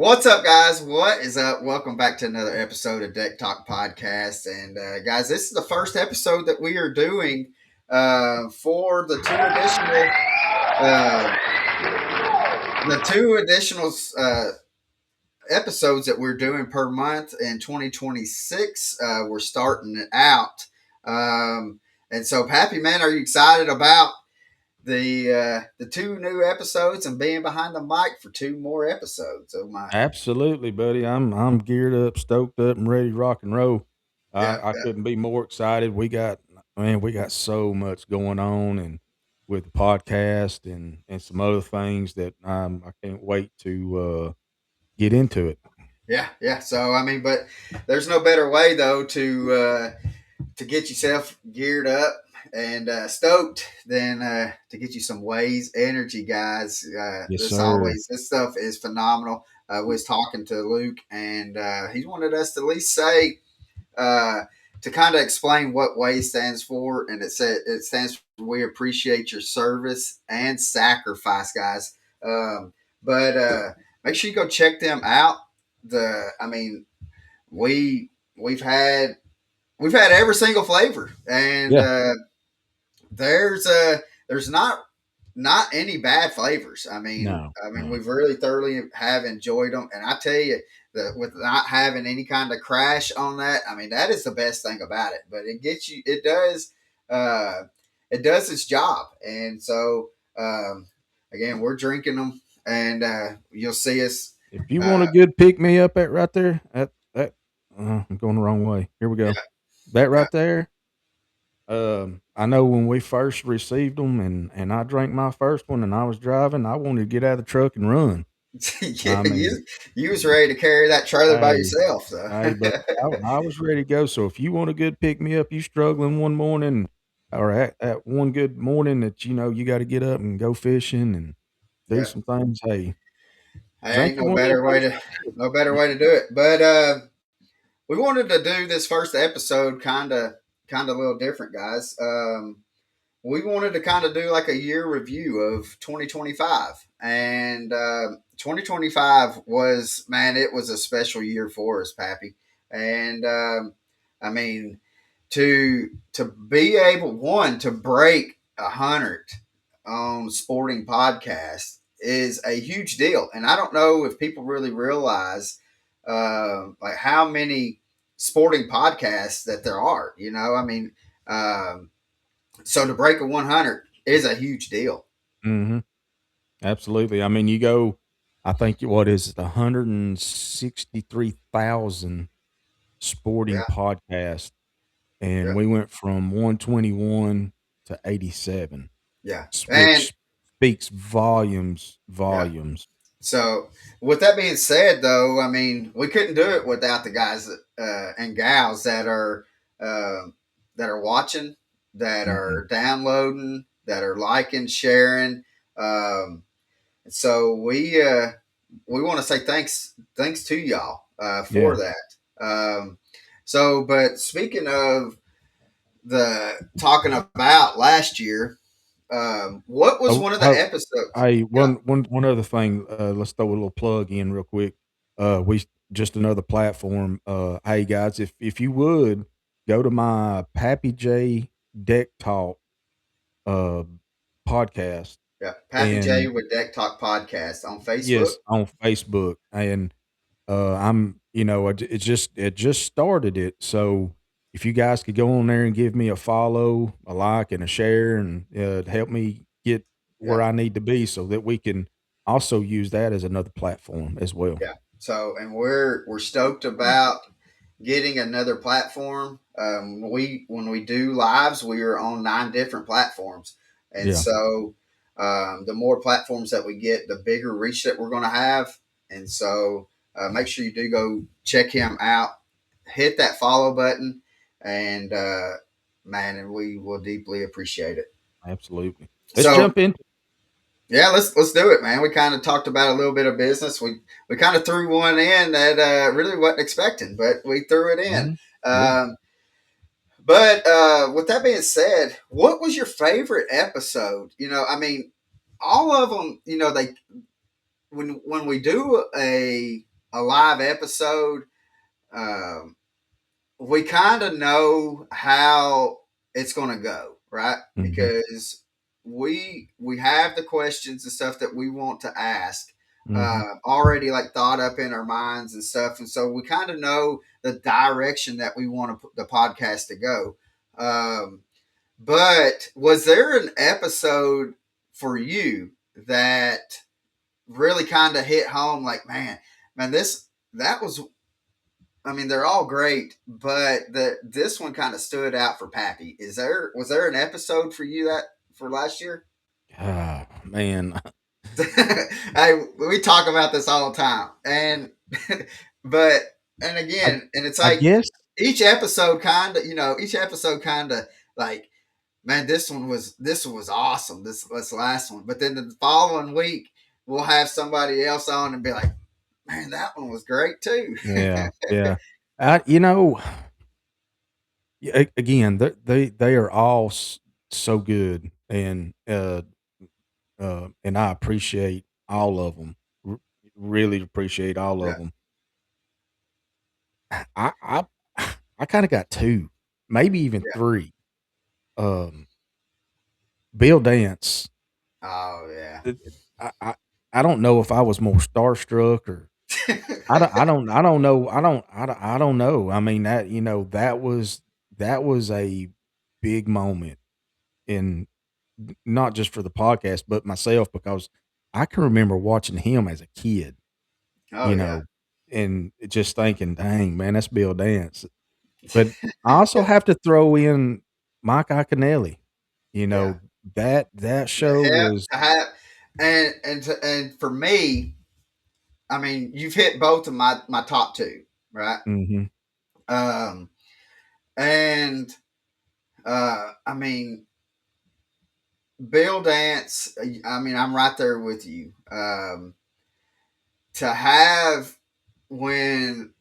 What's up, guys? What is up? Welcome back to another episode of Deck Talk Podcast. And guys, this is the first episode that we are doing for uh, the two additional episodes that we're doing per month in 2026. We're starting it out, and so Pappy, man, are you excited about the two new episodes and being behind the mic for two more episodes? Oh my! Absolutely, buddy. I'm geared up, stoked up, and ready to rock and roll. Yeah, I couldn't be more excited. We got so much going on, and with the podcast and some other things that I can't wait to get into it. yeah. So I mean, but there's no better way though to get yourself geared up and stoked than to get you some Waze energy, guys. Yes, sir. This stuff is phenomenal. I was talking to Luke, and he wanted us to at least say uh, to kind of explain what Waze stands for, and it stands for we appreciate your service and sacrifice, guys. But make sure you go check them out. I mean, we we've had we've had every single flavor, and Yeah. there's there's not any bad flavors. No. I mean, No. we've really thoroughly have enjoyed them, and I tell you that with not having any kind of crash on that, I mean, that is the best thing about it. But uh, it does its job, and so again, we're drinking them, and you'll see us. If you want Uh, a good pick me up at right there, that I'm going the wrong way. Here we go. That yeah, right there. I know when we first received them, and I drank my first one, and I was driving, I wanted to get out of the truck and run. yeah, I mean, you was ready to carry that trailer by hey, yourself, so hey, but I was ready to go. So if you want a good pick me up, you struggling one morning, or at one good morning that you got to get up and go fishing and do yeah. some things. Hey, Ain't drink you one of them first. no better way to do it. But we wanted to do this first episode kind of a little different, guys. We wanted to kind of do like a year review of 2025, and 2025 was, man, it was a special year for us, Pappy. And I mean, to be able one to break 100 on sporting podcasts is a huge deal, and I don't know if people really realize like how many sporting podcasts that there are. Um, so to break a 100 is a huge deal. Mhm. Absolutely. I mean, you go. I think what is it, 163,000 sporting Yeah, podcasts, yeah, and we went from 121 to 87. yeah, and Which speaks volumes, yeah. volumes. So with that being said, though, I mean, we couldn't do it without the guys and gals uh, that are watching, that Mhm. are downloading, that are liking, sharing. Um, so we want to say thanks to y'all for Yeah. that. But speaking of the talking about last year, what was Oh, one of the oh, episodes? hey, Yeah, one other thing, let's throw a little plug in real quick. We just another platform. Hey guys, if you would go to my Pappy J Deck Talk uh podcast, yeah. Pappy J and with Deck Talk podcast on Facebook. yes, on Facebook, and it just started it. So if you guys could go on there and give me a follow, a like, and a share, and help me get Yeah, where I need to be, so that we can also use that as another platform as well. yeah. So, and we're stoked about getting another platform. When we do lives, we are on 9 different platforms, and Yeah, so the more platforms that we get, the bigger reach that we're going to have. And so, make sure you do go check him out, hit that follow button, and man, and we will deeply appreciate it. absolutely. Let's So, jump in. yeah, let's do it, man. We kind of talked about a little bit of business. We kind of threw one in that really wasn't expecting, but we threw it in. Mhm. Yeah. Um, but with that being said, what was your favorite episode? I mean, all of them. They when we do a live episode, um, we kind of know how it's going to go, right? Mhm. Because we have the questions and stuff that we want to ask Mhm. already like thought up in our minds and stuff, and so we kind of know the direction that we want to put the podcast to go. Um, but was there an episode for you that really kind of hit home? Like, man, this that was. I mean, they're all great, but this one kind of stood out for Pappy. Was there an episode for you that for last year? Ah, man. Hey, we talk about this all the time, and but and I again, and it's I like guess each episode kind of like, man, this one was awesome. This last one, but then the following week we'll have somebody else on and be like, man, that one was great too. yeah, yeah. You know, again, they are all so good, and I appreciate all of them. Really appreciate all Yeah. of them. I I kinda got 2, maybe even Yeah. 3. Um, Bill Dance, Oh yeah. it I I I don't know if I was more starstruck or I don't know I don't know. I mean, that was a big moment in not just for the podcast, but myself because I can remember watching him as a kid, Oh you yeah. know, and just thinking, "Dang, man, that's Bill Dance." But I also have to throw in Mike Iaconelli. You Yeah. know, that show Yeah. was To have and for me, I mean, you've hit both of my top two, right? mhm, Um, and I mean, Bill Dance. I mean, I'm right there with you. To have when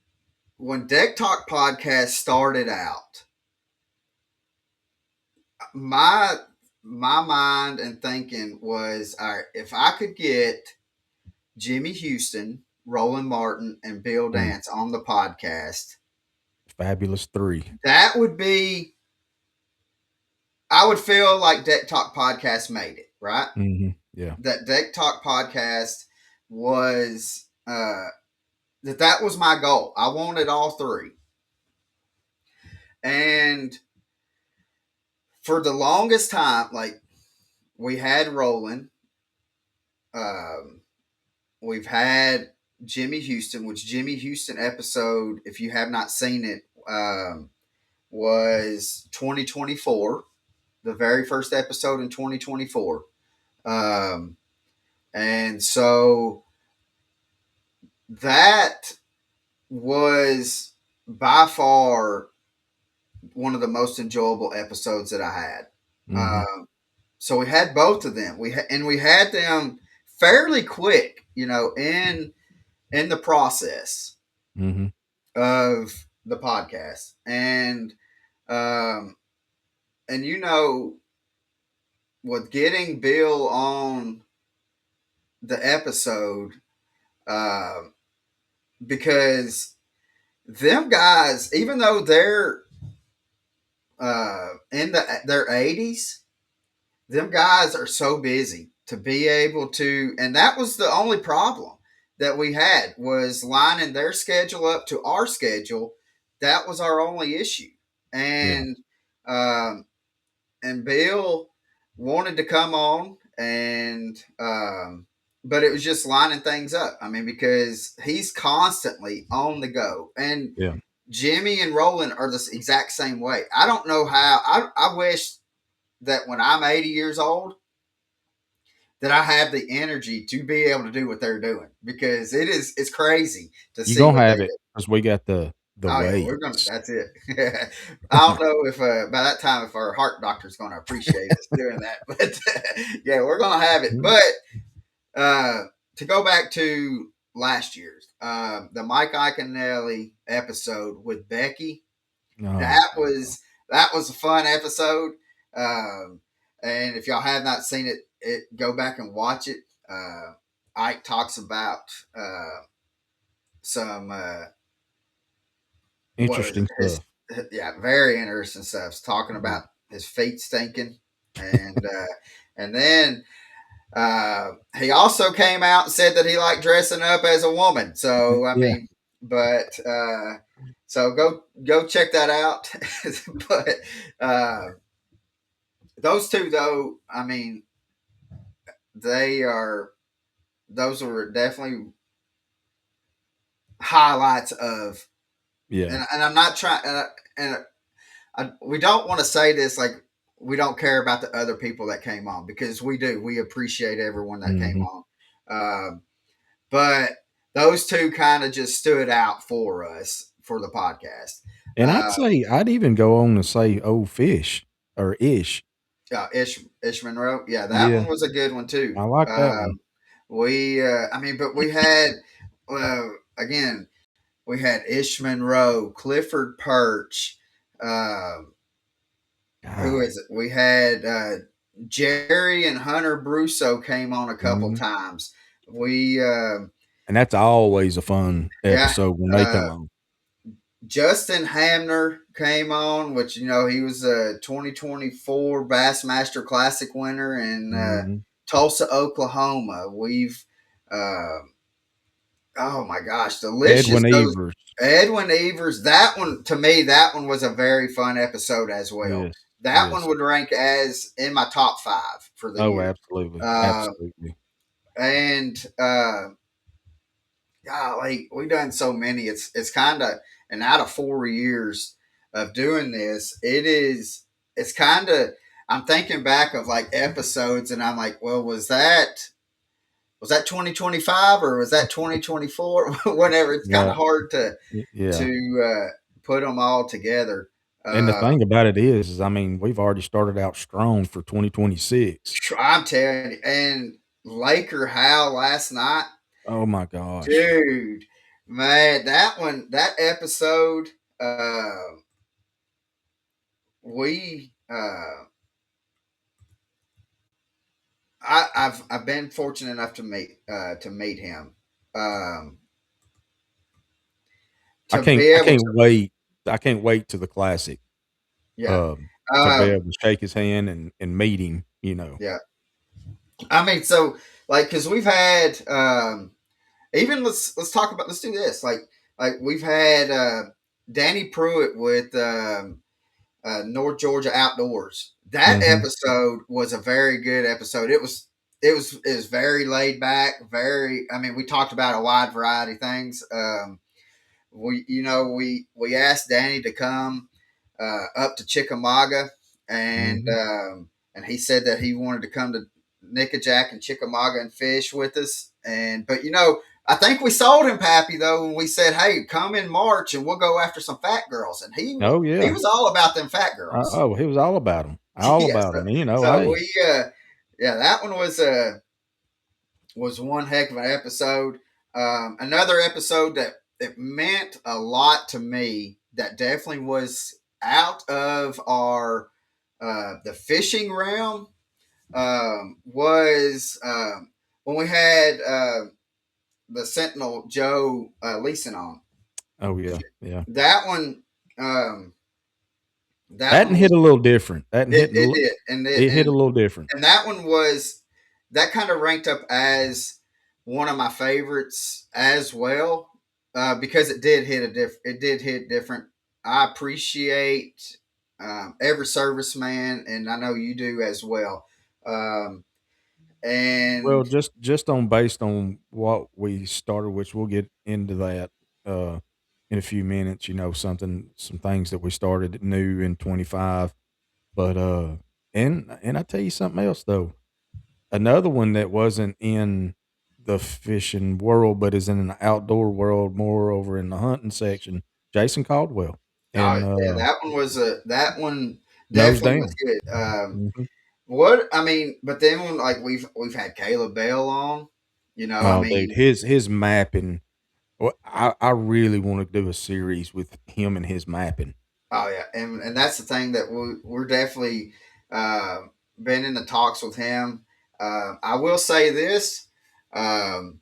Deck Talk podcast started out, my mind and thinking was, all right, if I could get Jimmy Houston, Roland Martin, and Bill mm, Dance on the podcast, Fabulous 3. that would be, I would feel like Deck Talk Podcast made it, right? Mhm, yeah, That Deck Talk Podcast was, that was my goal. I wanted all three. And for the longest time, like we had Roland, um, we've had Jimmy Houston, which Jimmy Houston episode, if you have not seen it, was 2024, the very first episode in 2024. Um, and so that was by far one of the most enjoyable episodes that I had. mhm, Um, so we had both of them. We had them fairly quick, in the process mhm, of the podcast, um, and with getting Bill on the episode, um, because them guys, even though they're in their 80s, them guys are so busy to be able to, and that was the only problem that we had was lining their schedule up to our schedule. That was our only issue, yeah, and um, Bill wanted to come on, and but it was just lining things up. I mean, because he's constantly on the go, and yeah. Jimmy and Roland are the exact same way. I don't know how. I wish that when I'm 80 years old, that I have the energy to be able to do what they're doing because it's crazy to You see gonna what they have it do. because we got the Oh yeah, we're gonna. weights. That's it. I don't know if by that time if our heart doctor's going to appreciate us doing that, but yeah, we're gonna have it. Mhm. But to go back to last year's, the Mike Iaconelli episode with Becky, Oh, that was a fun episode. Um, and if y'all have not seen it, go back and watch it. Ike talks about some what is Interesting it? His stuff. yeah, very interesting stuff. He's talking Yeah. about his feet stinking, and then he also came out and said that he liked dressing up as a woman. So I Yeah. mean, but so go check that out. But uh, those two, though, I mean, they are those are definitely highlights of, Yeah. and I'm not trying, and we don't want to say this like we don't care about the other people that came on, because we do. We appreciate everyone that came Hmm. on. But those two kind of just stood out for us for the podcast. And I'd Uh, say I'd even go on to say old fish or ish. Ish Monroe, yeah, that Yeah. one was a good one too. I like that one. I mean, but we had uh, again, we had Ish Monroe, Clifford Perch. Uh, who God. is it? We had Jerry and Hunter Brusso came on a couple Mhm. times. We And that's always a fun yeah. episode when they Uh, come on. Justin Hamner came on, which he was a 2024 Bassmaster Classic winner in Mhm. Tulsa, Oklahoma. We've uh, oh my gosh, delicious Edwin those Evers. Edwin Evers. That one, to me, that one was a very fun episode as well. Yes. That one Yes. would rank as in my top five for the Oh, year. absolutely. Uh, Absolutely. and golly, we've done so many. It's kind of, and out of 4 years of doing this, it's kind of. I'm thinking back of like episodes, and I'm like, well, was that 2025 or was that 2024? Whenever it's kind Yeah. of hard to Yeah. to put them all together. And the Uh, thing about it is I mean, we've already started out strong for 2026. I'm telling you, and Laker Hal last night, Oh my gosh. dude, man, that episode, we, I've been fortunate enough to meet him, um, I to can't be I able can't to, wait. I can't wait to the classic, yeah, um, to be um, able to shake his hand and meet him, you know. yeah. I mean, so like, because we've had, even let's talk about, let's do this, like we've had Danny Pruitt with North Georgia Outdoors. That Mhm. episode was a very good episode. It was very laid back. Very. I mean, we talked about a wide variety of things. We asked Danny to come up to Chickamauga, and Mhm. and he said that he wanted to come to Nickajack and Chickamauga and fish with us. And but I think we sold him, Pappy, though, when we said, "Hey, come in March and we'll go after some fat girls." And Oh, he yeah. was all about them fat girls. Oh, he was all about him. All Yeah, about him, you know, so hey. we yeah, that one was one heck of an episode. Another episode that meant a lot to me, that definitely was out of our the fishing realm, was when we had the Sentinel Joe Leeson on. Oh, yeah. Yeah. That one, um, that That one one hit was a little different. That one hit a it lit did, and it hit a little different. that one was that kind of ranked up as one of my favorites as well, because it did hit different. I appreciate every serviceman, and I know you do as well. Um, Well, and just on based on what we started, which we'll get into that uh, in a few minutes. You know, some things that we started new in 25. But and I tell you something else though. Another one that wasn't in the fishing world, but is in the outdoor world, more over in the hunting section. Jason Caldwell oh and yeah, that one Nose definitely was Down. good. Mhm. What I mean, but then when like we've had Caleb Bell on, I Oh, dude, mean, his mapping. Well, I really want to do a series with him and his mapping. oh yeah, and that's the thing that we're definitely uh, been in the talks with him. I will say this: um,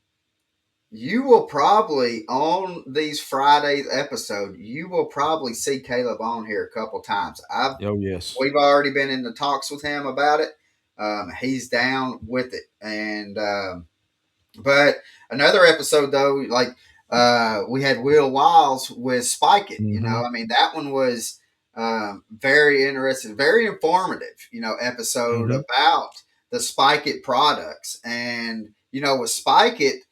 you will probably on these Fridays episode, you will probably see Caleb on here a couple times. I've Oh yes. We've already been in the talks with him about it. He's down with it, and but another episode though, like we had Will Wiles with Spike It. Mm-hmm. I mean that one was very interesting, very informative. Episode Mm-hmm. about the Spike It products, and with Spike It,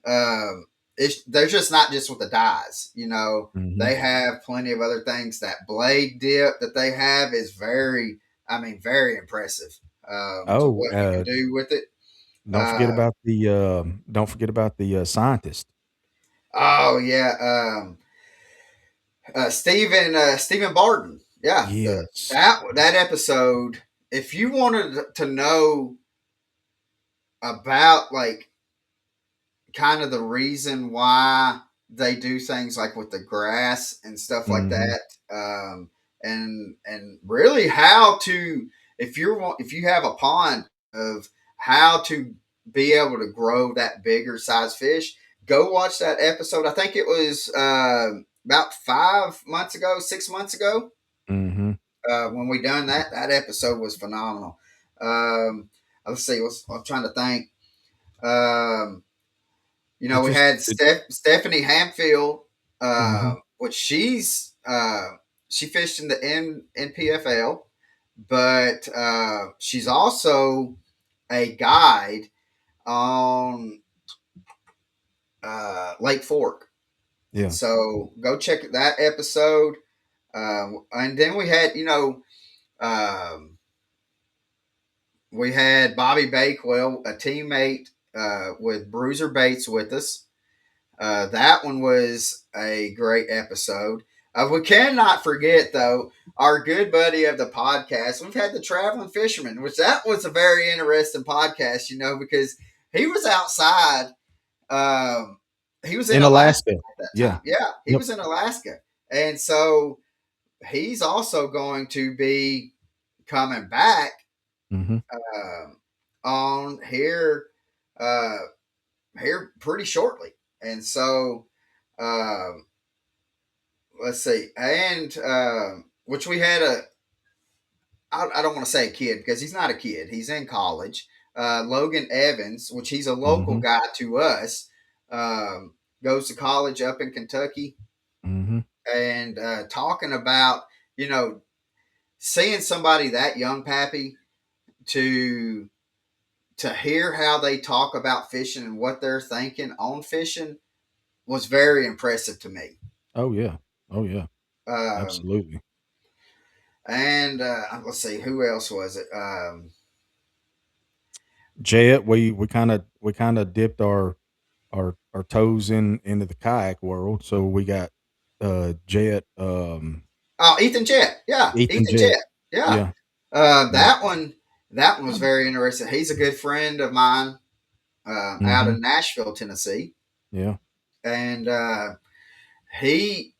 they're just not just with the dyes. Mm-hmm. They have plenty of other things. That blade dip that they have is very, I mean, very impressive to Oh, what you can do with it. Uh, don't forget about the scientist. oh yeah, Stephen Barton. Yeah, Yes. that episode. If you wanted to know about like kind of the reason why they do things like with the grass and stuff like Mm-hmm. that, and really how to, if you have a pond, of how to be able to grow that bigger size fish, go watch that episode. I think it was about 5 months ago, 6 months ago, Mm-hmm. when we done that episode was phenomenal. um, let's see, I'm trying to think. um, It we just had it Stephanie Hamfield, Mhm. which she fished in the NPFL, but she's also a guide on Lake Fork. Yeah. So go check that episode. And then um, we had Bobby Bakewell, a teammate with Bruiser Baits, with us. That one was a great episode. We cannot forget, though, our good buddy of the podcast. We've had the Traveling Fisherman, which that was a very interesting podcast, because he was outside. Um, he was in In Alaska Alaska. at that Yeah. time. Yeah, he Yep. was in Alaska. And so he's also going to be coming back Mhm. um, on uh, here pretty shortly. And so um, let's see, and which we had I don't want to say a kid because he's not a kid, he's in college. Logan Evans, which he's a local Mhm. guy to us, um, goes to college up in Kentucky, Mhm. and talking about, you know, seeing somebody that young, Pappy, to hear how they talk about fishing and what they're thinking on fishing was very impressive to me. Oh, yeah. Oh, yeah. Um, Absolutely. and let's see, who else was it? Jet, we kinda dipped our toes into the kayak world, so we got, Jet, Oh, Ethan Jet. Yeah, Ethan Ethan Jet. Jet. Yeah. Yeah. Uh, Yep. that one, that one was very interesting. He's a good friend of mine, out Mhm. of Nashville, Tennessee, Yeah. and he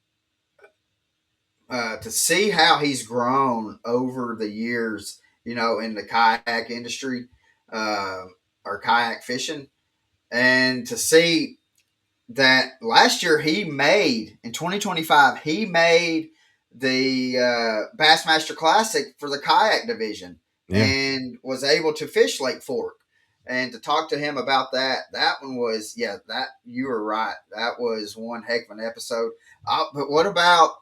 to see how he's grown over the years, in the kayak industry, uh, or kayak fishing, and to see that last year he made, in 2025, he made the Bassmaster Classic for the kayak division, Yeah. and was able to fish Lake Fork. And to talk to him about that one was, yeah, that you were right. That was one heck of an episode. But what about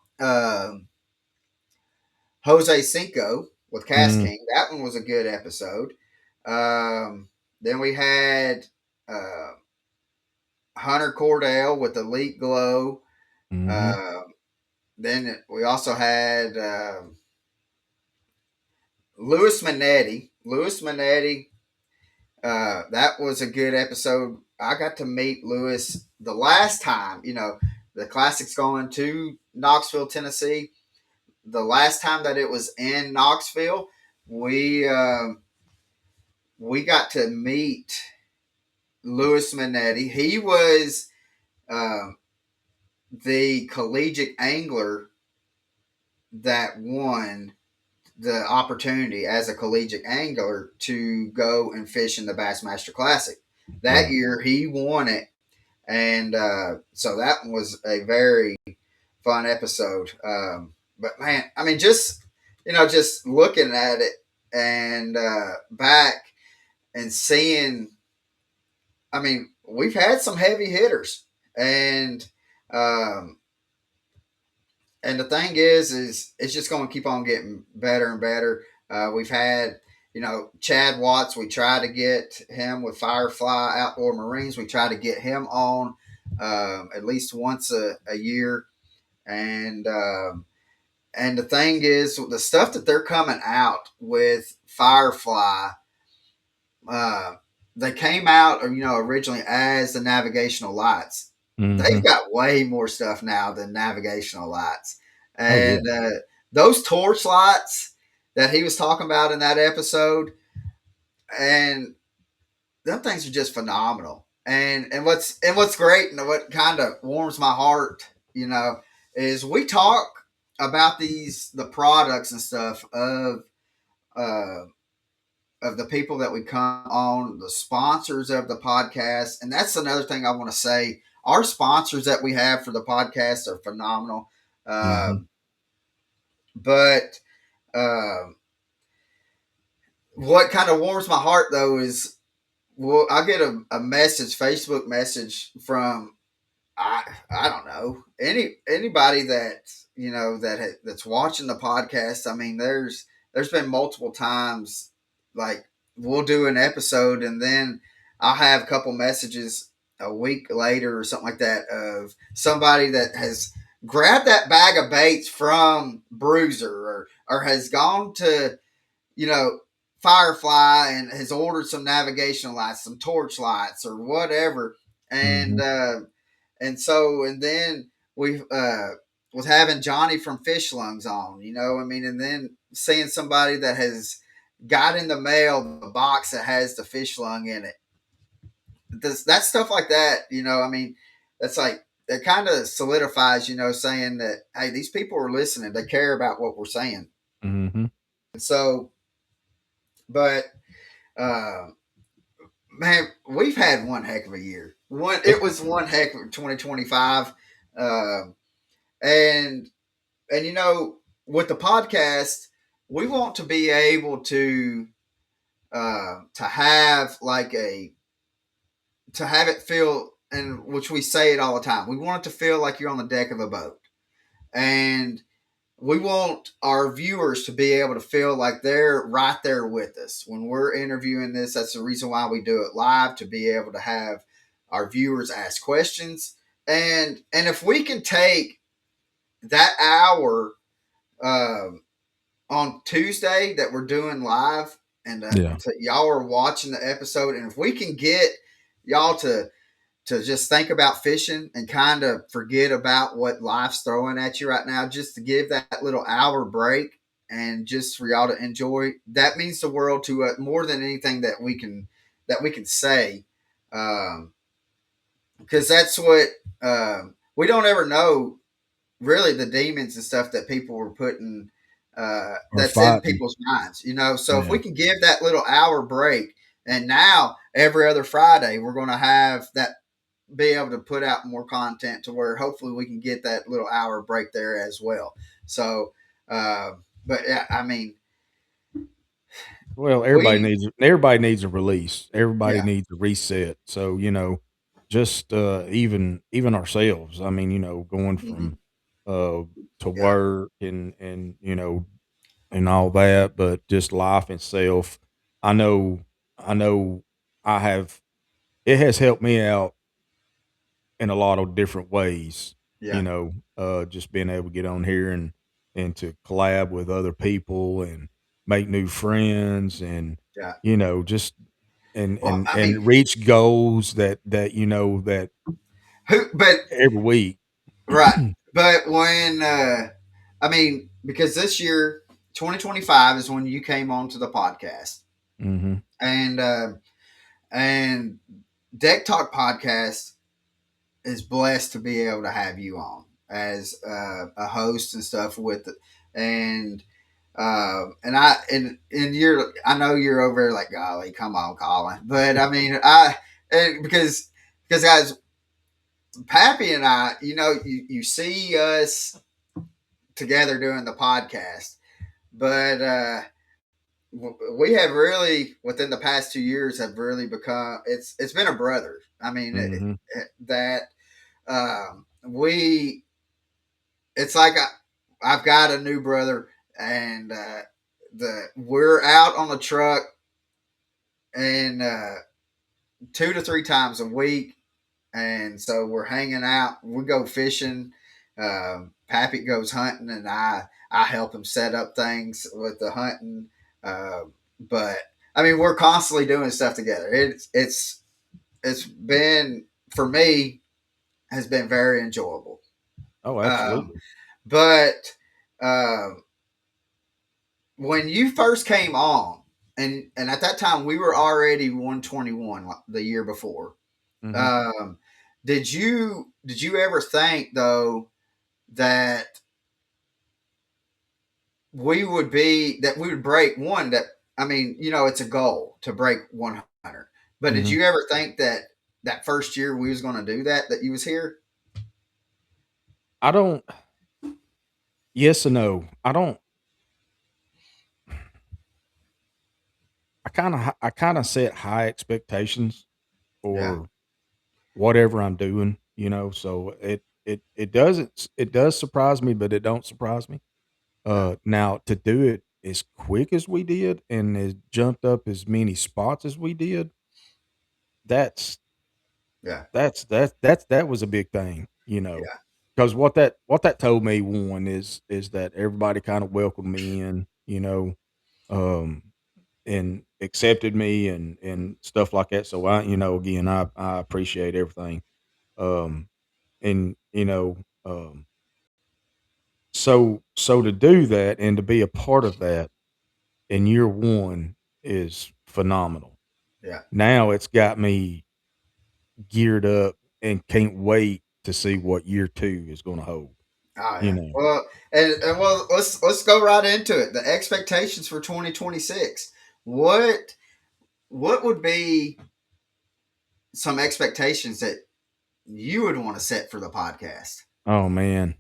Jose Cinco with Cast Mm. King? That one was a good episode. Then we had uh, Hunter Cordell with Elite Glow. Mhm. Uh, then we also had Louis Minetti. Louis Minetti, that was a good episode. I got to meet Louis the last time, the Classic's going to Knoxville, Tennessee. The last time that it was in Knoxville, we we got to meet Louis Minetti. He was um, the collegiate angler that won the opportunity as a collegiate angler to go and fish in the Bassmaster Classic. That Right. year, he won it and so that was a very fun episode. But man, I mean, just just looking at it and back and seeing, I mean, we've had some heavy hitters, and um, the thing is it's just going to keep on getting better and better. We've had, Chad Watts. We try to get him with Firefly Outdoor Marines. We try to get him on at least once a year, and the thing is, the stuff that they're coming out with Firefly, uh, they came out, originally as the navigational lights. They've Mhm. got way more stuff now than navigational lights, Oh, yeah. and those torch lights that he was talking about in that episode, and them things are just phenomenal. And what's great and what kind of warms my heart, is we talk about the products and stuff uh, of the people that we come on, the sponsors of the podcast. And that's another thing I want to say. Our sponsors that we have for the podcast are phenomenal. Mhm. Um, but um, what kind of warms my heart, though, is, well, I get a message, Facebook message from, I don't know, anybody that that's watching the podcast. I mean, there's been multiple times, like, we'll do an episode and then I'll have a couple messages a week later or something like that of somebody that has grabbed that bag of baits from Bruiser, or has gone to, you know Firefly, and has ordered some navigational lights, some torch lights, or whatever, and Mhm. then we was having Johnny from Fish Lungs on, I mean, and then seeing somebody that has got in the mail the box that has the fish lung in it. That stuff like that, I mean, that's like, it kind of solidifies, saying that, hey, these people are listening, they care about what we're saying. Mhm. And so, but uh, man, we've had one heck of a year. It was one heck of 2025, um, and with the podcast, we want to be able to have like a to have it feel, and which we say it all the time. We want it to feel like you're on the deck of a boat, and we want our viewers to be able to feel like they're right there with us when we're interviewing this. That's the reason why we do it live, to be able to have our viewers ask questions. And if we can take that hour um, on Tuesday that we're doing live, and Yeah. y'all are watching the episode, and if we can get y'all to just think about fishing and kind of forget about what life's throwing at you right now, just to give that little hour break and just for y'all to enjoy, that means the world to us more than anything that we can say, because that's what, we don't ever know, really, the demons and stuff that people were putting, Or that's in fighting. people's minds. So if Yeah. we can give that little hour break, and now every other Friday we're going to have that, be able to put out more content, to where hopefully we can get that little hour break there as well. So, uh, but yeah, I mean, Well, we, everybody needs a release. Everybody yeah, needs a reset. So, just, even ourselves. I mean, going hmm, from, uh, to yeah, work and, and all that, but just life itself. I know I know I have it has helped me out in a lot of different ways, yeah, just being able to get on here and to collab with other people and make new friends and, yeah. just and Well, and I mean, and reach goals that but every week. right, but when, I mean, because this year, 2025, is when you came onto the podcast, Mhm. and and Deck Talk Podcast is blessed to be able to have you on as a host and stuff with it. And I know you're over there like, golly, come on, Colin. But I mean, and because guys, Pappy and I, you see us together doing the podcast, but we have really within the past 2 years have really become it's been a brother. I mean Hmm. that we it's like I've got a new brother, and the we're out on the truck and 2 to 3 times a week, and so we're hanging out. We go fishing. Pappy goes hunting, and I help him set up things with the hunting. But I mean, we're constantly doing stuff together. It's been for me has been very enjoyable. Oh, Um, absolutely. but um, when you first came on, and at that time we were already 121 the year before. Hmm. Um, did you ever think though that we would break one that I mean, it's a goal to break 100. But did Hmm. you ever think that that first year we was going to do that you was here? I don't. Yes and no. I don't. I kind of set high expectations Yeah, for whatever I'm doing. So it does surprise me, but it don't surprise me. yeah, Now to do it as quick as we did and as jumped up as many spots as we did, that's yeah, that was a big thing, yeah. because what that told me, one, is that everybody kind of welcomed me in, um, and accepted me and stuff like that. So again, I appreciate everything. Um, and so to do that and to be a part of that in year one is phenomenal. Yeah. Now it's got me geared up and can't wait to see what year two is going to hold. Oh You yeah. know, Well, and well, let's go right into it. The expectations for 2026. What what would be some expectations that you would want to set for the podcast? oh man,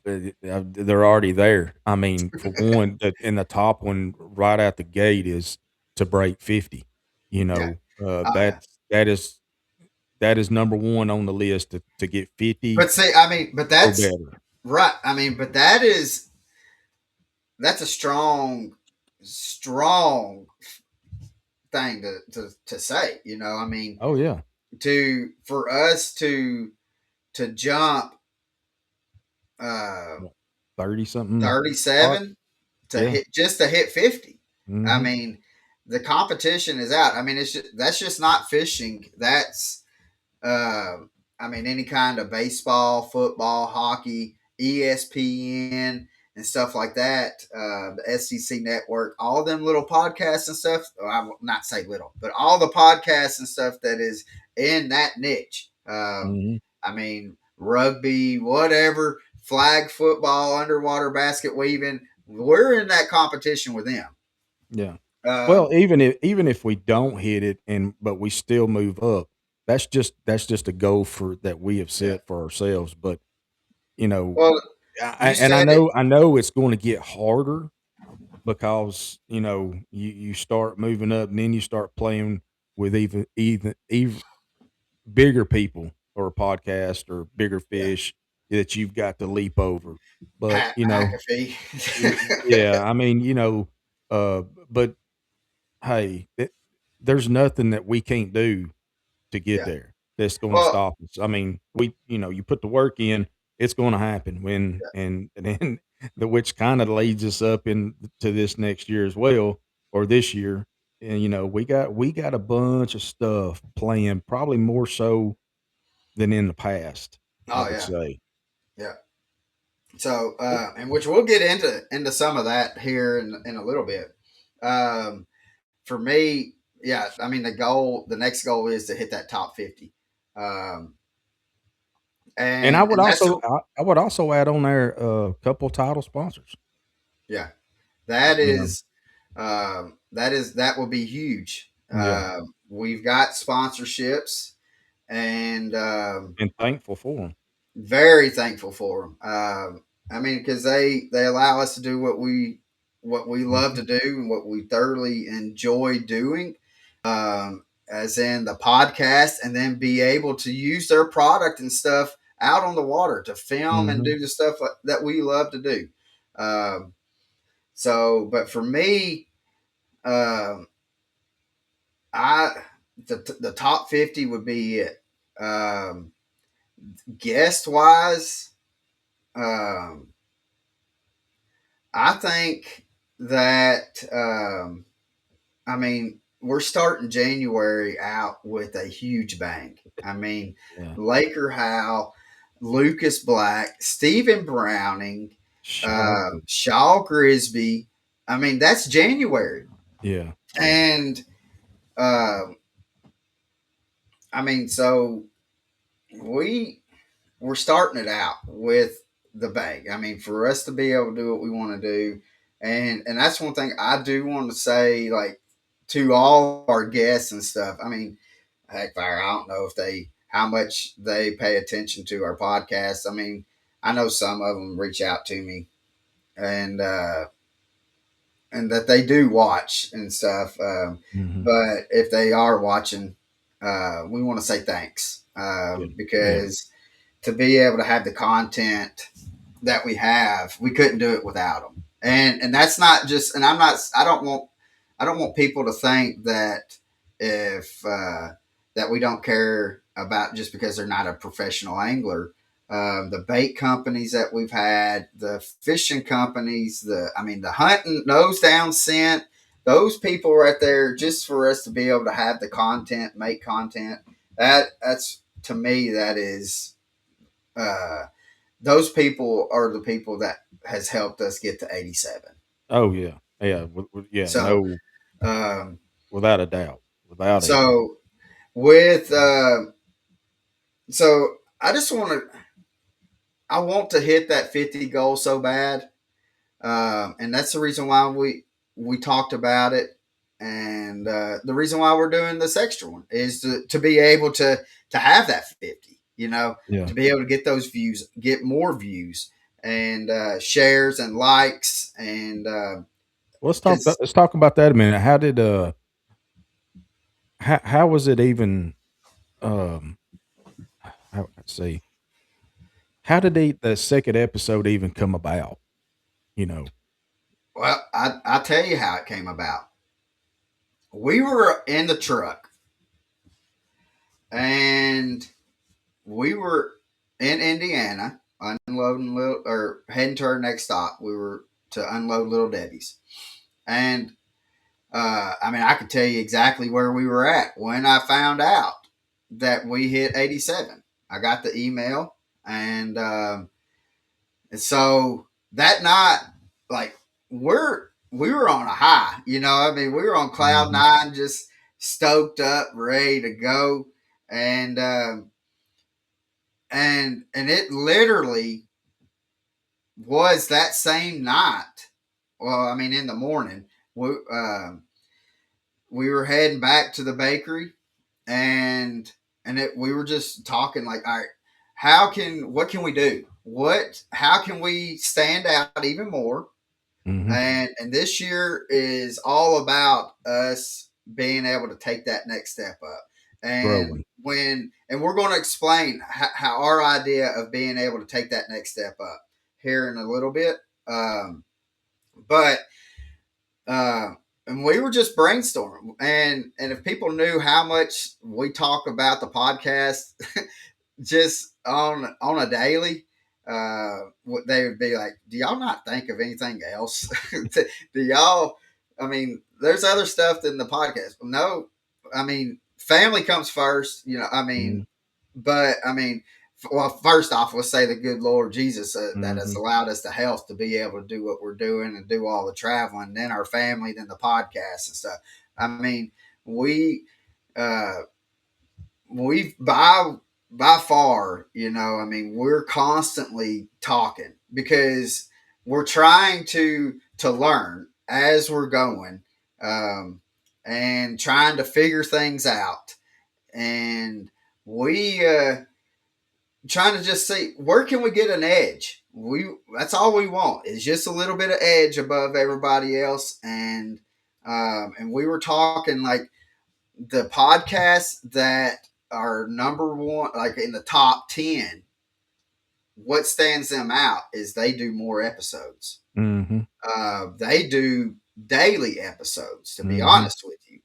they're already there. I mean, for one, in the top one right out the gate is to break 50. Yeah. Oh yeah. That is number one on the list to get 50 But see, I mean, but or that's better. right. I mean, but that's a strong thing to say. I mean, Oh yeah, to for us to jump uh, what, 30 something spots. 37 Yeah. to hit 50. I Mhm. mean, the competition is out. I mean, that's just not fishing. That's uh, I mean, any kind of baseball, football, hockey, ESPN, and stuff like that. The SEC network, all them little podcasts and stuff. I will not say little, but all the podcasts and stuff that is in that niche. Mhm. I mean, rugby, whatever, flag football, underwater basket weaving. We're in that competition with them. Yeah. Well, Um, even if we don't hit it but we still move up, that's just a goal for that we have yeah. set for ourselves. But, you know, Well, I you and I said it. know I know it's going to get harder because, you start moving up and then you start playing with even bigger people or a podcast or bigger Yeah. fish that you've got to leap over. But, Pat McAfee. yeah, I mean, uh, but hey, there's nothing that we can't do to get Yeah. there that's gonna Well, stop us. I mean, you put the work in, it's gonna happen when yeah. and then the which kinda leads us up into this next year as well, or this year. And, we got a bunch of stuff planned, probably more so than in the past, I Oh would yeah. say. Yeah. So, and which we'll get into some of that here in a little bit. Um, for me, yeah, I mean the next goal is to hit that top 50. Um, And I and would that's also I would also add on there a couple title sponsors, yeah, that you know? is that will be huge. Yeah. We've got sponsorships, and And thankful for them. very thankful for them. I mean, because they allow us to do what we love to Mhm. do and what we thoroughly enjoy doing, as in the podcast, and then be able to use their product and stuff out on the water to film and Mhm. do the stuff that we love to do. Um, so, but for me, um, I the top 50 would be it. Um, Guest wise, um, I think that I mean we're starting January out with a huge bang. I mean Yeah. Laker Howe, Lucas Black, Stephen Browning, Shocker. Shaw Grisby. I mean that's January, Yeah. Yeah. and uh, I mean so we we're starting it out with the bag. I mean, for us to be able to do what we want to do, and that's one thing I do want to say, like to all our guests and stuff. I mean, heck, fire, I don't know if they how much they pay attention to our podcast. I mean, I know some of them reach out to me, and that they do watch and stuff. Mhm. But if they are watching, we want to say thanks, Yeah. Yeah. because to be able to have the content that we have, we couldn't do it without them. And that's not just. And I'm not. I don't want people to think that if that we don't care about just because they're not a professional angler. The bait companies that we've had, the fishing companies, the hunting nose down scent, those people right there, just for us to be able to have the content, make content. That's to me that is uh, those people are the people that has helped us get to 87. Oh, yeah. Yeah. Yeah. So, No, um, without a doubt. Without a doubt. so with so I just I want to hit that 50 goal so bad, and that's the reason why we talked about it, and the reason why we're doing this extra one is to be able to have that 50. Yeah. To be able to get those views, get more views, and shares and likes, and Well, because let's talk about that a minute. How did how was it even um how let's see. How did the second episode even come about? You know. well, I tell you how it came about. We were in the truck and we were in Indiana unloading little or heading to our next stop. We were to unload Little Debbie's, and I mean I could tell you exactly where we were at when I found out that we hit 87. I got the email, and so that night, like we were on a high. I mean, we were on cloud Mhm. nine, just stoked up, ready to go, and and it literally was that same night. Well, I mean, in the morning, we were heading back to the bakery, and we were just talking like, all right, what can we do? How can we stand out even more? Mhm. And this year is all about us being able to take that next step up. And Growing. we're going to explain how our idea of being able to take that next step up here in a little bit. Um, but uh, and we were just brainstorming, and if people knew how much we talk about the podcast just on a daily, they would be like, "Do y'all not think of anything else? Do y'all? I mean, there's other stuff than the podcast. No, I mean, family comes first. I mean, Mhm. but I mean, well, first off, let's say the good Lord Jesus that has Mhm. allowed us the health to be able to do what we're doing and do all the traveling. Then our family, then the podcast and stuff. I mean, we uh, we've by far, I mean, we're constantly talking because we're trying to learn as we're going, um, and trying to figure things out. And we trying to just see where can we get an edge. That's all we want is just a little bit of edge above everybody else, and we were talking like the podcasts that are number one, like in the top 10. What stands them out is they do more episodes. Mhm. They do daily episodes. To be Mhm. honest with you,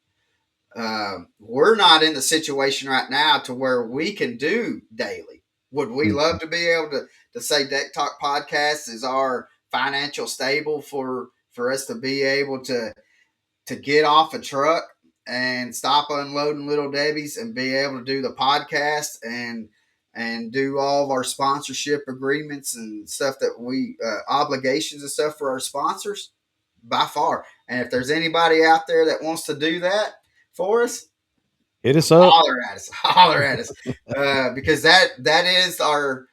we're not in the situation right now to where we can do daily. Would we love Mhm. to be able to say Deck Talk Podcast is our financial stable for us to be able to get off a truck and stop unloading Little Debbie's and be able to do the podcast and do all of our sponsorship agreements and stuff that we obligations and stuff for our sponsors by far. And if there's anybody out there that wants to do that for us, Hit us up. holler at us, holler at us, because that is our.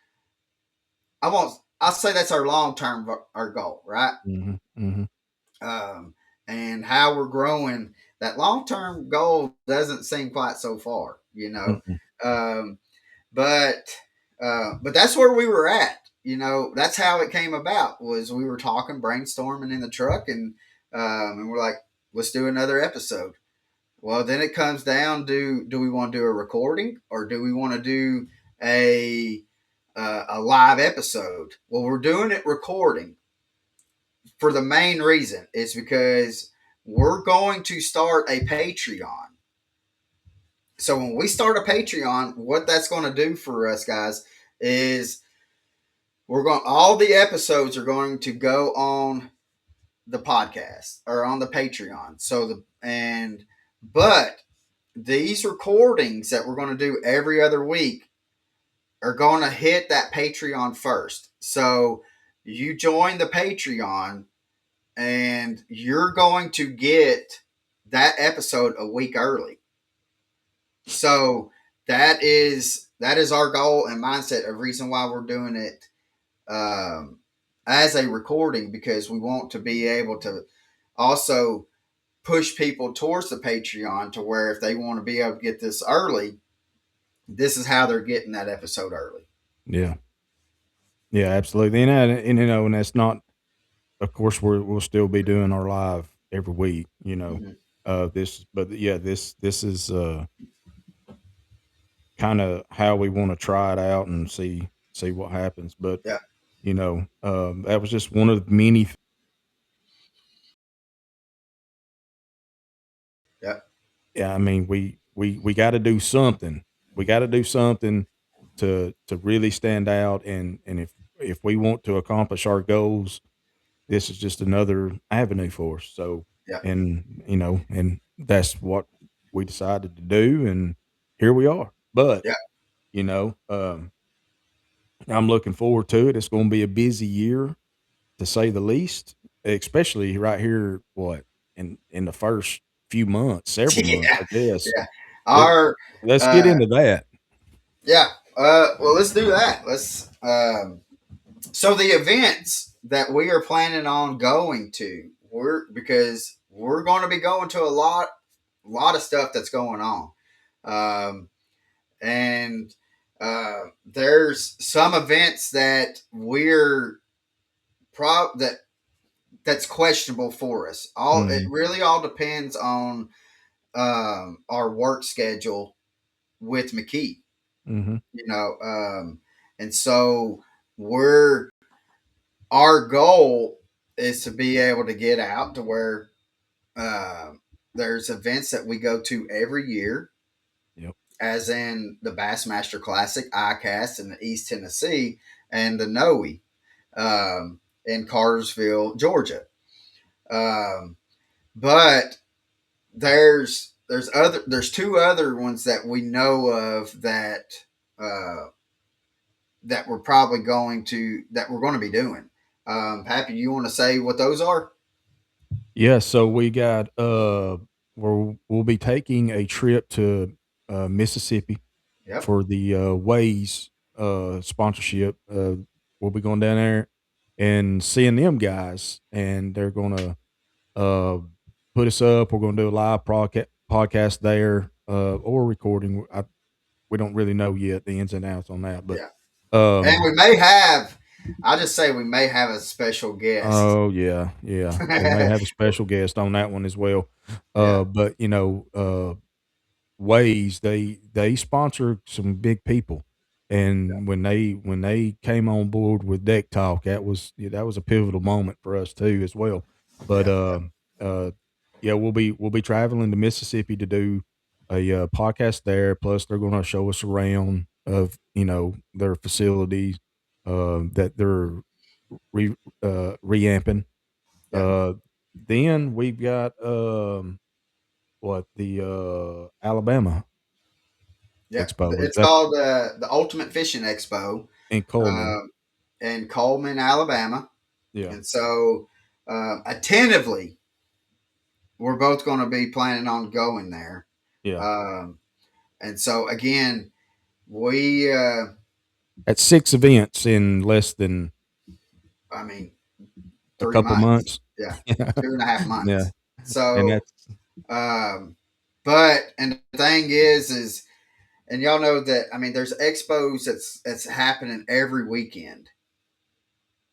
I'll say that's our long term our goal, right? Mhm. Mhm. um, and how we're growing. That long term goal doesn't seem quite so far, you know. Mm-mm. Um, but but that's where we were at. You know, that's how it came about. Was we were talking, brainstorming in the truck, and we're like, let's do another episode. Well, then it comes down to do we want to do a recording or do we want to do a live episode? Well, we're doing it recording for the main reason is because we're going to start a Patreon. So when we start a Patreon, what that's going to do for us guys is we're going all the episodes are going to go on the podcast or on the Patreon. So the and but these recordings that we're going to do every other week are going to hit that Patreon first. So you join the Patreon and you're going to get that episode a week early. So that is our goal and mindset. A reason why we're doing it as a recording because we want to be able to also push people towards the Patreon to where if they want to be able to get this early, this is how they're getting that episode early. Yeah. Yeah, absolutely. And you know, and that's not of course we'll still be doing our live every week, you know. Mm-hmm. This but yeah, this is kind of how we want to try it out and see what happens. But Yeah, you know, that was just one of the many. yeah, Yeah, I mean, we got to do something. We got to do something to really stand out, and if we want to accomplish our goals, this is just another avenue for us. So, yeah, and you know, and that's what we decided to do, and here we are. But yeah, you know, I'm looking forward to it. It's going to be a busy year, to say the least, especially right here. What in the first few months, several months, yeah, I guess. yeah. Let Our let's get uh, into that. yeah. Well, let's do that. Let's. So the events that we are planning on going to, we're because we're going to be going to a lot of stuff that's going on, and there's some events that we're that that's questionable for us. All it Mhm, really all depends on our work schedule with McKee, mhm, you know, and so we're our goal is to be able to get out to where uh, there's events that we go to every year, yep, as in the Bassmaster Classic, ICAST in the East Tennessee, and the Noe in Cartersville, Georgia. Um, but there's two other ones that we know of uh, that we're going to be doing. Pappy, you want to say what those are? yeah. So we got we'll be taking a trip to Mississippi Yep. for the Waze sponsorship. We'll be going down there and seeing them guys, and they're gonna uh put us up. We're gonna do a live podcast there or recording. we don't really know yet the ins and outs on that, but Yeah. And um, we may have, I'll just say we may have a special guest. oh yeah, yeah, we may have a special guest on that one as well. Yeah. But Ways, they sponsor some big people, and when they came on board with Deck Talk, that was a pivotal moment for us too as well. But Yeah. Yeah. uh, yeah, we'll be traveling to Mississippi to do a podcast there. Plus, they're going to show us around of their facilities that they're re reamping. Yeah. Uh, then we've got what the Alabama Yeah. Expo. It's That's called the Ultimate Fishing Expo in Coleman. um, in Coleman, Alabama. Yeah, And so, attentively, we're both going to be planning on going there. yeah. Um, and so, again, we, At 6 events in less than I mean, a three couple months. months. Yeah. Yeah, 2.5 months. yeah, and So, that's um, and the thing is, and y'all know that, I mean, there's expos that's happening every weekend.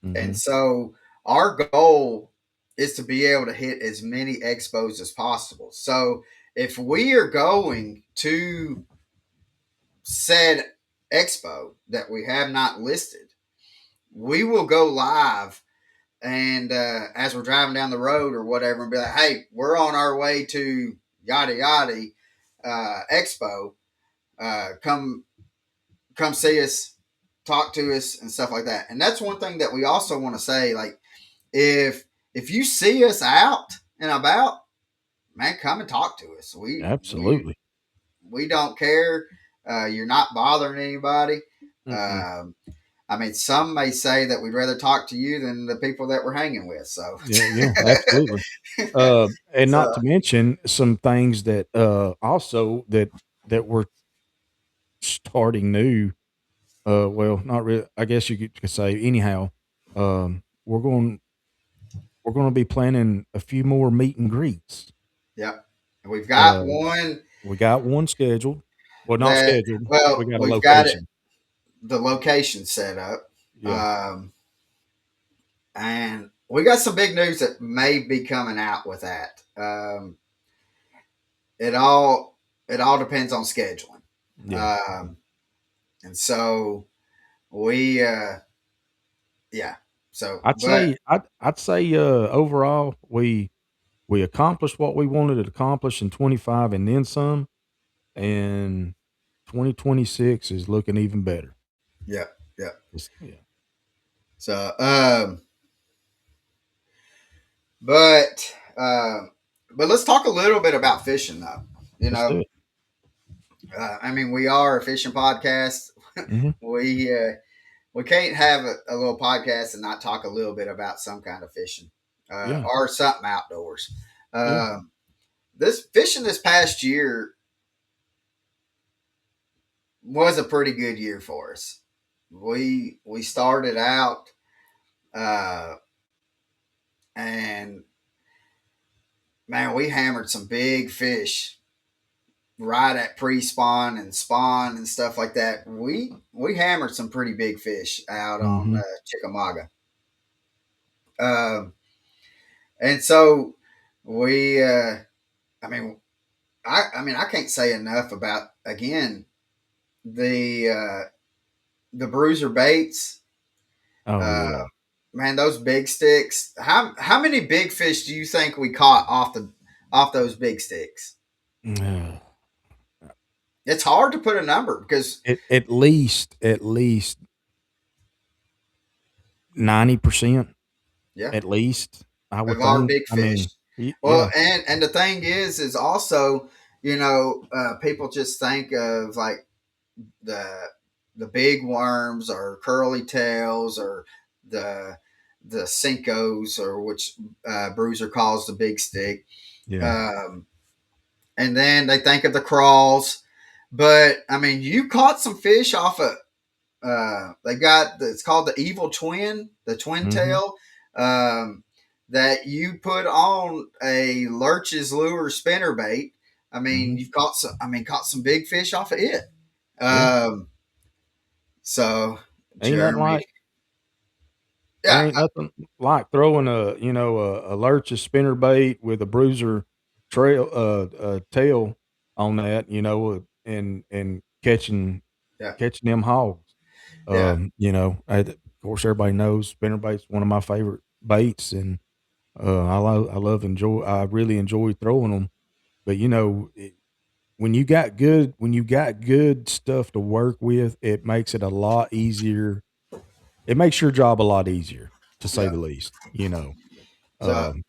And mhm, so our goal is to be able to hit as many expos as possible. So if we are going to said expo that we have not listed, we will go live and as we're driving down the road or whatever and be like, hey, we're on our way to yada yada expo. Come see us, talk to us, and stuff like that. And that's one thing that we also want to say. Like, if you see us out and about, man, come and talk to us. absolutely. We don't care. You're not bothering anybody. Mm-mm. Um, I mean, some may say that we'd rather talk to you than the people that we're hanging with. So, Yeah, yeah, absolutely. And not so to mention some things that, also that we're starting new. Well, not really. I guess you could say anyhow. Um, we're going we're going to be planning a few more meet and greets. yeah, we've got Uh, one we got one scheduled. Well, not that scheduled. We got a we've got it location. the location set up. Yeah. Um, and we got some big news that may be coming out with that. It all depends on scheduling, Yeah. um, and so we yeah. So, but I'd say overall we accomplished what we wanted to accomplish in 25 and then some, and 2026 is looking even better. yeah, yeah. Yeah. So but but let's talk a little bit about fishing though. You Let's do know, it. I mean, we are a fishing podcast. Mhm. we we can't have a little podcast and not talk a little bit about some kind of fishing Yeah. or something outdoors. Yeah. Um, this fishing this past year was a pretty good year for us. We started out uh, and man, we hammered some big fish right at pre-spawn and spawn and stuff like that. We hammered some pretty big fish out on Mhm. Chickamauga. Um, and so we I mean I mean I can't say enough about again the the bruiser baits. Oh, Uh, yeah. man, those big sticks. How many big fish do you think we caught off those big sticks? Yeah. It's hard to put a number because At least 90%, yeah, at least, I would of our think. big I mean, fish. Well, yeah. and the thing is also people just think of like the the big worms or curly tails or the the Cincos or which Bruiser calls the big stick. Yeah. Um, and then they think of the crawls. But I mean, you caught some fish off of. They got it's called the evil twin, the twin Mhm. tail, um, that you put on a Lurch's lure spinner bait. I mean, Mhm. you've caught some. I mean, caught some big fish off of it. Yeah. Um, so Ain't nothing Jeremy, like there yeah, ain't nothing like throwing a, you know, a lurch's spinner bait with a bruiser tail on that, you know, and yeah, catching them hogs. yeah, You know, of course, everybody knows spinner bait's one of my favorite baits, and I really enjoy throwing them. But you know, when you got good stuff to work with, it makes it a lot easier. It makes your job a lot easier, to say yeah. the least. You know, So, um,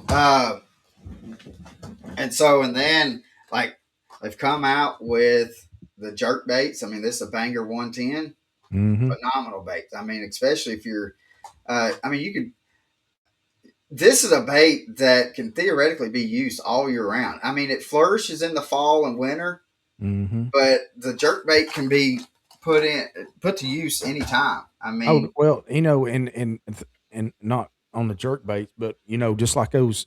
uh, and then like they've come out with the jerk baits. I mean, this is a Banger 110, hmm phenomenal bait. I mean, especially if you're, I mean, you could. This is a bait that can theoretically be used all year round. I mean, it flourishes in the fall and winter, hmm but the jerk bait can be put to use anytime. I Oh mean, well, you know, and not on the jerk baits, but you know, just like those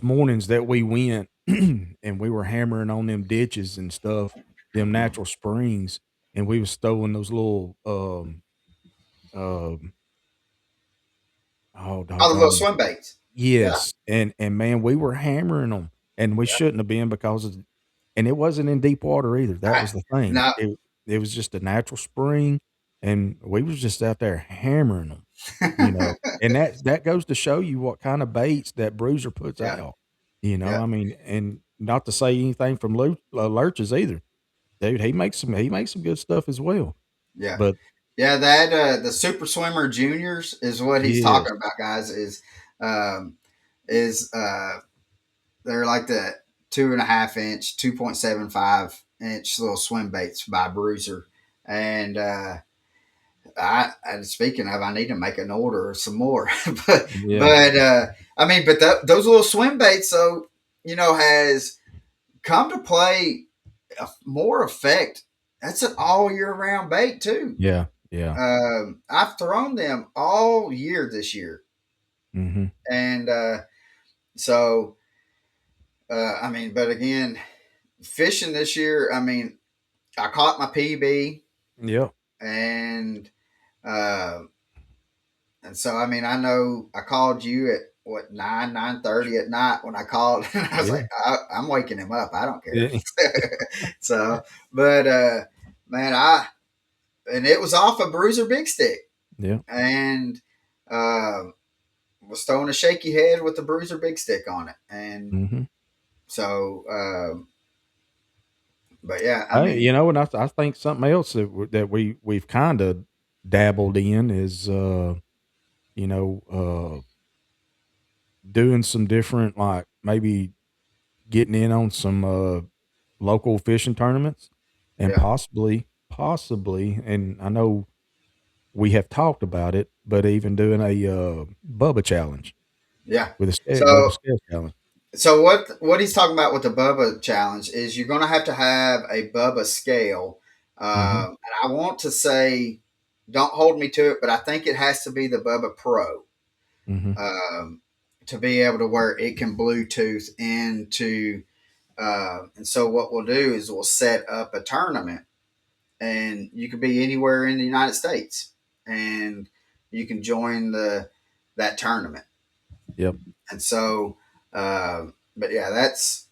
mornings that we went and we were hammering on them ditches and stuff, them natural springs, and we was throwing those little um oh all the little doggone. swim baits. Yeah, Yes, and man, we were hammering them, and we yeah. shouldn't have been because of and it wasn't in deep water either, that I, was the thing. now, It was just a natural spring, and we was just out there hammering them, you know, and that goes to show you what kind of baits that bruiser puts yeah, out, you know, yeah, I mean, and not to say anything from lurches either. Dude, he makes some good stuff as well, yeah, but yeah. That the Super Swimmer Juniors is what he's yes, talking about, guys. Um, is they're like the 2.5 inch, 2.75 inch little swim baits by Bruiser, and and speaking of, I need to make an order of some more, but yeah, but I mean, but those little swim baits, though, has come to play more effect. That's an all year round bait too. yeah, yeah, I've thrown them all year this year, mhm, and so I mean, but again, fishing this year, I mean, I caught my PB, yep, and uh, and so I mean, I know I called you at what 9:30 at night when I called, and I was yeah, like, I'm waking him up. I don't care. yeah, So, but man, I and it was off a Bruiser Big Stick, yeah. and uh, was throwing a shaky head with the Bruiser Big Stick on it, and Mhm. so, but yeah, I Hey, mean, you know, and I think something else that we've kinda dabbled in is, you know, doing some different, like, maybe getting in on some, local fishing tournaments and yeah, possibly, and I know we have talked about it, but even doing a, Bubba challenge yeah. with a Bubba So Scale challenge. So what he's talking about with the Bubba challenge is you're going to have a Bubba scale, Mhm, and I want to say, don't hold me to it, but I think it has to be the Bubba Pro, mhm, um, to be able to where it can Bluetooth into. And so what we'll do is we'll set up a tournament, and you could be anywhere in the United States, and you can join the that tournament. yep. And so, but yeah, that's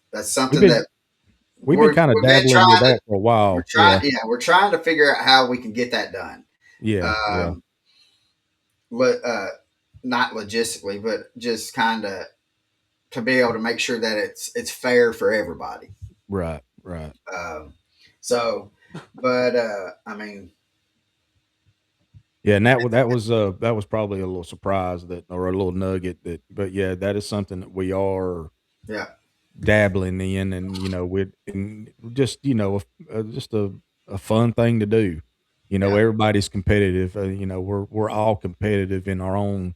We've something been that we've been kinda we've been dabbling with trying to that for a while, try yeah, yeah, we're trying to figure out how we can get that done. yeah, yeah, Um, lo- uh, not logistically, but just kind of to be able to make sure that it's fair for everybody. right, right. Um, so, but I mean, Yeah, and that was probably a little surprise that or a little nugget that but yeah, that is something that we are yeah, dabbling in and, you know, with and just, you know, just a fun thing to do. You know, yeah, everybody's competitive, you know, we're all competitive in our own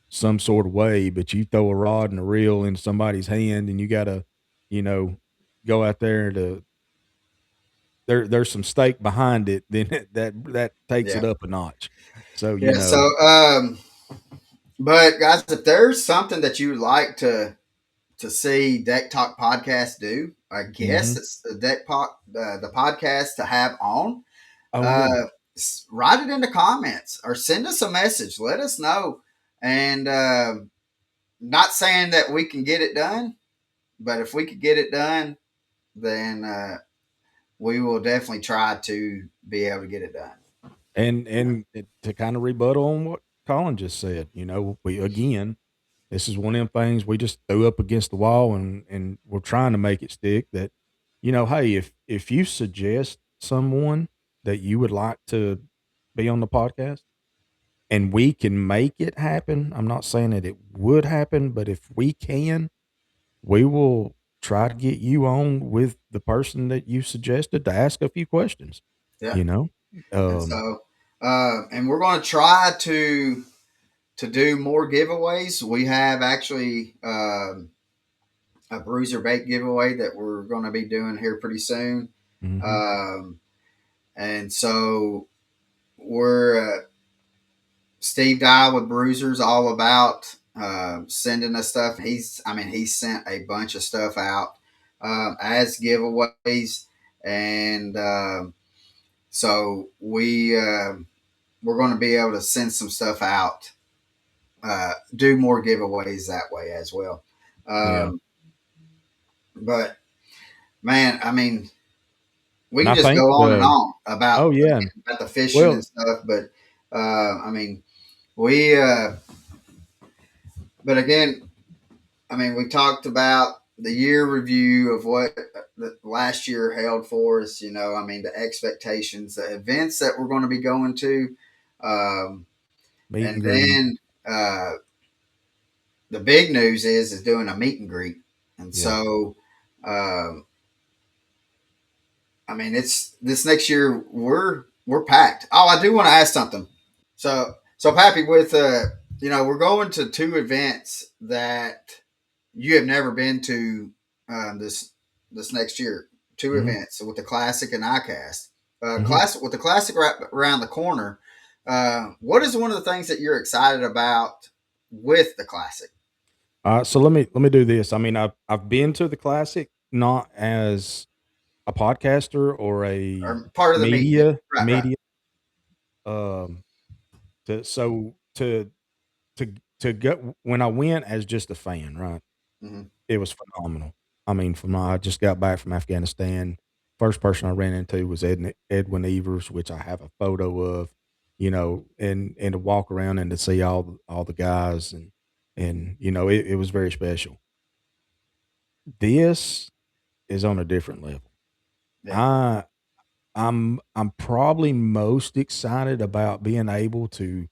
some sort of way, but you throw a rod and a reel in somebody's hand and you gotta, you know, go out there to there's some stake behind it, then that takes yeah, it up a notch. So, you yeah. So, know but guys, if there's something that you would like to see Deck Talk Podcast do, I guess Mhm. it's the podcast to have on. Oh, yeah. Uh, Write it in the comments or send us a message. Let us know. And not saying that we can get it done, but if we could get it done, then we will definitely try to be able to get it done. And to kinda rebuttal on what Colin just said, we again, this is one of them things we just threw up against the wall and we're trying to make it stick that, hey, if you suggest someone that you would like to be on the podcast and we can make it happen, I'm not saying that it would happen, but if we can, we will try to get you on with the person that you suggested to ask a few questions, Yeah. you know? And Um, so, and we're going to try to do more giveaways. We have actually a bruiser bait giveaway that we're going to be doing here pretty soon. mhm. Um, and so we're Steve Dial with Bruisers all about sending us stuff. He's sent a bunch of stuff out as giveaways, and so we're going to be able to send some stuff out, do more giveaways that way as well. Yeah. Um, but man, I mean, we And can I just go think on and on oh, yeah. about the fishing Well, and stuff, but I mean, we. But again, I mean, we talked about the year review of what the last year held for us. I mean, the expectations, the events that we're going to be going to, um, meet and and greet. then uh, the big news is doing a meet and greet. And Yeah. so, um, I mean, it's this next year we're packed. Oh, I do want to ask something. So Pappy, with we're going to two events that you have never been to this next year. Two Mhm. events with the classic and ICAST. Mhm. Classic with the classic right around the corner. What is one of the things that you're excited about with the classic So let me do this. I mean, I've been to the classic not as a podcaster or a or part of the media? Right. media, um, to so to go when I went as just a fan, right? Hmm. It was phenomenal. I mean, I just got back from Afghanistan. First person I ran into was Edwin Evers, which I have a photo of, and to walk around and to see all the guys and it was very special. This is on a different level. Yeah. I I'm probably most excited about being able to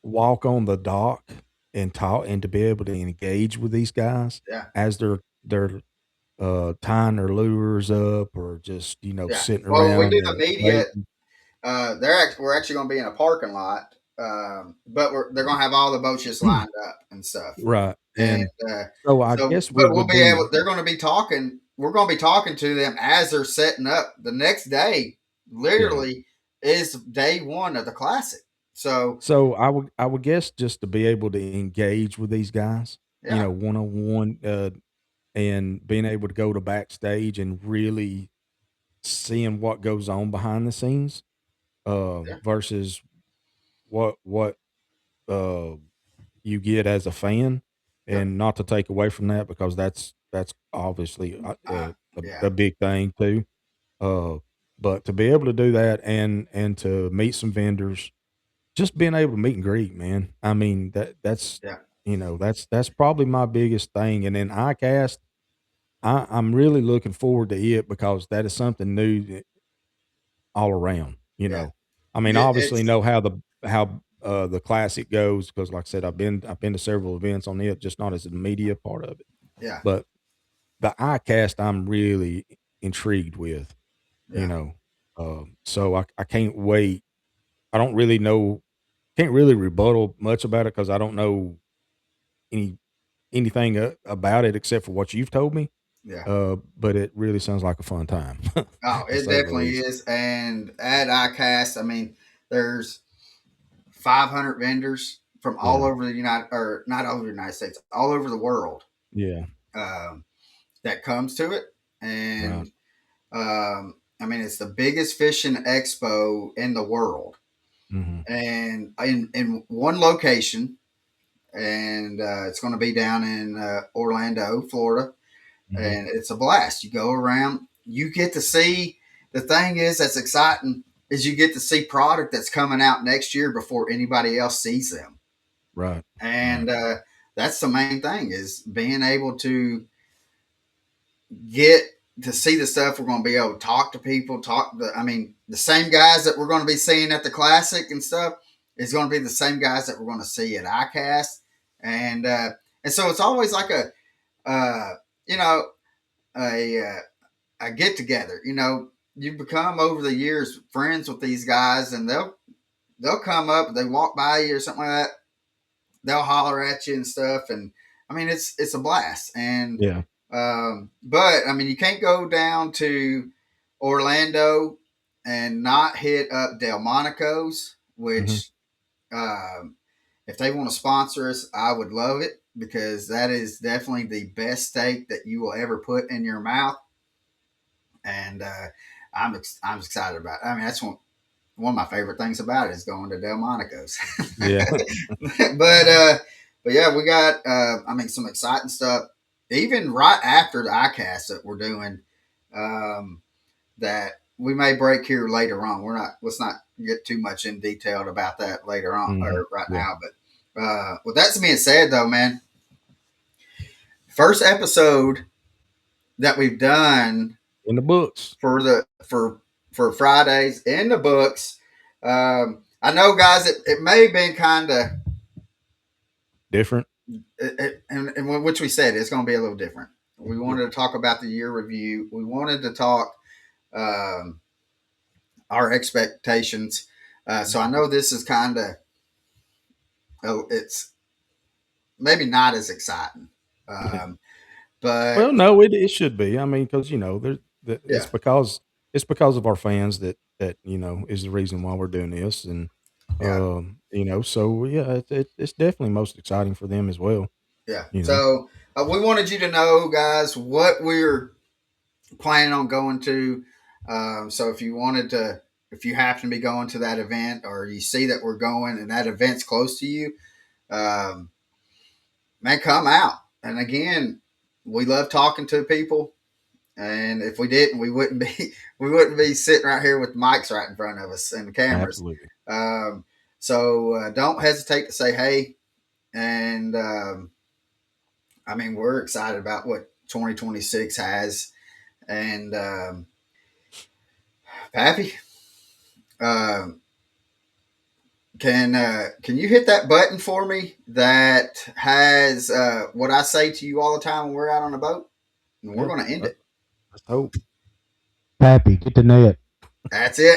walk on the dock and talk and to be able to engage with these guys Yeah. as they're tying their lures up or just, Yeah. sitting Well, when we around do the and media, waiting. we're actually going to be in a parking lot, but they're going to have all the boats just lined up and stuff. Right, And and so I so, guess we but we'll would be able. be They're going to be talking. We're going to be talking to them as they're setting up. The next day, yeah. literally, is day one of the classic. So, So I would guess just to be able to engage with these guys, yeah, one on one, and being able to go to backstage and really seeing what goes on behind the scenes, yeah, versus what uh you get as a fan, yep, and not to take away from that because that's obviously uh, yeah, a big thing too. Uh, but to be able to do that and to meet some vendors, just being able to meet and greet, man. I mean that's yeah, that's probably my biggest thing. And then ICAST, I'm really looking forward to it because that is something new all around. yeah. I mean, obviously It's know how the classic goes because, like I said, I've been to several events on it, just not as a media part of it. yeah, But the iCast, I'm really intrigued with. You yeah, know, so I can't wait. I don't really know, can't really rebuttal much about it because I don't know any anything about it except for what you've told me. yeah. But it really sounds like a fun time, Oh, to it say the definitely least. is. And at ICAST, I mean, there's 500 vendors from all Yeah, over the United, or not all over the United States, all over the world. yeah, Um, that comes to it, Right. and I mean it's the biggest fishing expo in the world, Mhm. and in one location, and it's going to be down in Orlando, Florida, Mhm. and it's a blast. You go around, you get to see. The thing is that's exciting is you get to see product that's coming out next year before anybody else sees them, Right. Right. and that's the main thing is being able to get to see the stuff we're going to be able to talk to people I mean the same guys that we're going to be seeing at the classic and stuff is going to be the same guys that we're going to see at ICAST, and and so it's always like a you know a get together. You know, you become over the years friends with these guys, and they'll come up, they walk by you or something like that. They'll holler at you and stuff, and I mean it's a blast. And Yeah. but I mean you can't go down to Orlando and not hit up Delmonico's, Mhm. which um, if they want to sponsor us, I would love it because that is definitely the best steak that you will ever put in your mouth, and I'm excited about it. I mean that's one of my favorite things about it is going to Delmonico's. Yeah. but but yeah, we got I mean some exciting stuff. Even right after the ICAST that we're doing, um, that we may break here later on. We're not. Let's not get too much in detail about that later on Mhm. or right Yeah. now. But with that being said, though, man, first episode that we've done In the books. for the for Fridays in the books. I know, guys, it may have been kind of Different. and which we said it's going to be a little different. We Yeah. wanted to talk about the year review. We wanted to talk um, our expectations. So I Mhm. know this is kind of it's maybe not as exciting, Yeah. um, but Well, no, it should be. I mean, because there's yeah, it's because of our fans that is the reason why we're doing this, and yeah, so yeah, it's definitely most exciting for them as well. yeah. You know. So we wanted you to know, guys, what we're planning on going to. So if you wanted to, if you happen to be going to that event, or you see that we're going and that event's close to you, um, man, come out. And again, we love talking to people. And if we didn't, we wouldn't be we wouldn't be sitting right here with mics right in front of us and the cameras. Absolutely. Um, so don't hesitate to say hey. And I mean, we're excited about what 2026 has. And Pappy, um, can you hit that button for me that has what I say to you all the time when we're out on a boat? And we're Yeah. going to end it. Let's hope. Pappy, get the net. That's it.